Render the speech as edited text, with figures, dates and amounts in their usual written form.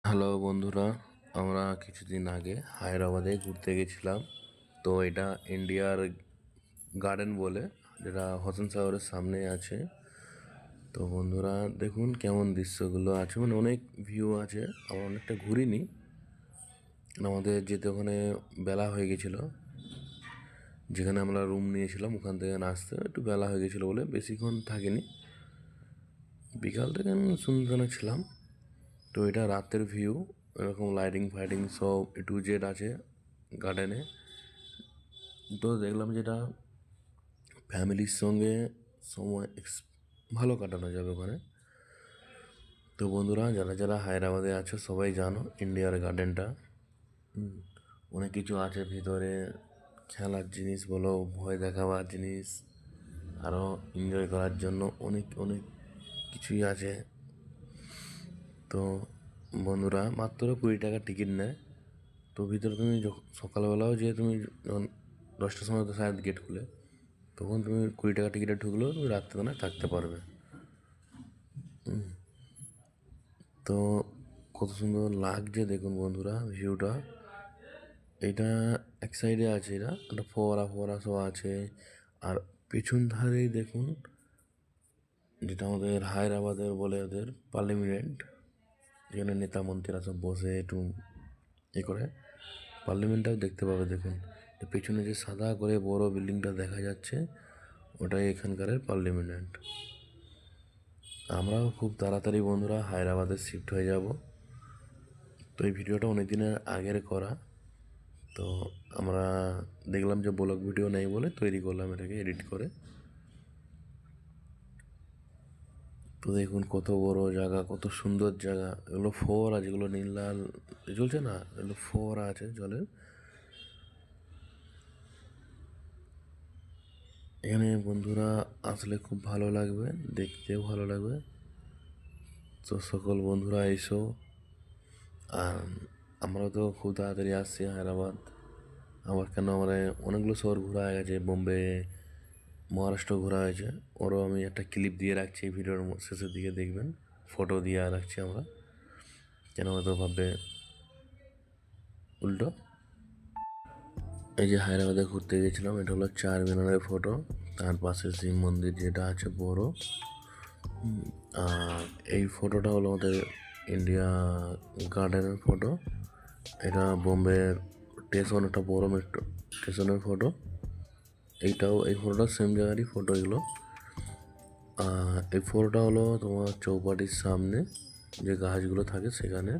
Hello বন্ধুরা, আমরা কিছুদিন আগে হায়দ্রাবাদে ঘুরতে গেছিলাম। তো এটা ইন্ডিয়ার গার্ডেন বলে, যেটা হোসেন সাগরের সামনে আছে। তো বন্ধুরা দেখুন কেমন দৃশ্যগুলো আছে, মানে অনেক ভিউ আছে। আমরা অনেকটা ঘুরিনি, আমাদের যেতে ওখানে বেলা হয়ে গেছিলো। যেখানে আমরা রুম নিয়েছিলাম ওখান থেকে আসতে একটু বেলা হয়ে গেছিলো বলে বেশিক্ষণ থাকিনি। বিকাল থেকে আমি সুন্দরবনে ছিলাম। তো এটা রাতের ভিউ, এরকম লাইটিং ফাইটিং সব A to Z আছে গার্ডেনে। তো দেখলাম যেটা ফ্যামিলির সঙ্গে সময় ভালো কাটানো যাবে ওখানে। তো বন্ধুরা, যারা যারা হায়দ্রাবাদে আছো সবাই জানো ইন্ডিয়ার গার্ডেনটা অনেক কিছু আছে ভিতরে, খেলার জিনিস বলো, ভয় দেখাবার জিনিস, আরও এনজয় করার জন্য অনেক অনেক কিছুই আছে। তো বন্ধুরা মাত্র 20 টাকা টিকিট নেয়। তো ভিতরে তুমি সকালবেলাও যে তুমি যখন 10টার সময় তো শায়দ গেট খুলে, তখন তুমি 20 টাকা টিকিটে ঢুকলেও তুমি রাত্রেবেলায় থাকতে পারবে। তো কত সুন্দর লাগছে দেখুন বন্ধুরা ভিউটা। এটা এক সাইডে আছে, এটা একটা ফোয়ারা ফোয়ারা সব আছে। আর পেছন ধারেই দেখুন, যেটা আমাদের হায়দ্রাবাদের বলে ওদের পার্লামেন্ট, যেখানে নেতা মন্ত্রীরা সব বসে একটু করে, পার্লামেন্টটাও দেখতে পাবে। দেখুন পেছনে যে সাদা করে বড় বিল্ডিংটা দেখা যাচ্ছে, ওটাই এখানকার পার্লামেন্ট। আমরাও খুব তাড়াতাড়ি বন্ধুরা হায়দ্রাবাদে শিফট হয়ে যাব। তো এই ভিডিওটা অনেক দিনের আগের করা। তো আমরা দেখলাম যে ব্লগ ভিডিও নেই বলে তৈরি করলাম এটাকে এডিট করে। তো দেখুন কত বড় জায়গা, কত সুন্দর জায়গা। এগুলো ফোয়ারা, যেগুলো নীল লাল জ্বলছে না, এগুলো ফোয়ারা আছে জলের। এখানে বন্ধুরা আসলে খুব ভালো লাগবে, দেখতেও ভালো লাগবে। তো সকল বন্ধুরা এসো। আর আমরা তো খুব তাড়াতাড়ি আসছি হায়দ্রাবাদ। আবার কেন আমরা অনেকগুলো শহর ঘোরা হয়ে গেছে, বোম্বে, মহারাষ্ট্র ঘোরা হয়েছে। ওরও আমি একটা ক্লিপ দিয়ে রাখছি এই ভিডিওর শেষের দিকে, দেখবেন ফটো দিয়ে রাখছি আমরা, কেন হয়তো ভাববে উল্টো। এই যে হায়দ্রাবাদে ঘুরতে গেছিলাম, এটা হলো চার মিনারের ফটো। তার পাশে শিব মন্দির যেটা আছে বড়। আর এই ফটোটা হলো আমাদের ইন্ডিয়া গার্ডেনের ফটো। এটা বোম্বের স্টেশন, একটা বড় মেট্রো স্টেশনের ফটো। এই ফটোটা সেম জায়গারই ফটো এগুলো। আর এই ফটোটা হলো তোমার চৌপাটির সামনে যে গাছগুলো থাকে সেখানে।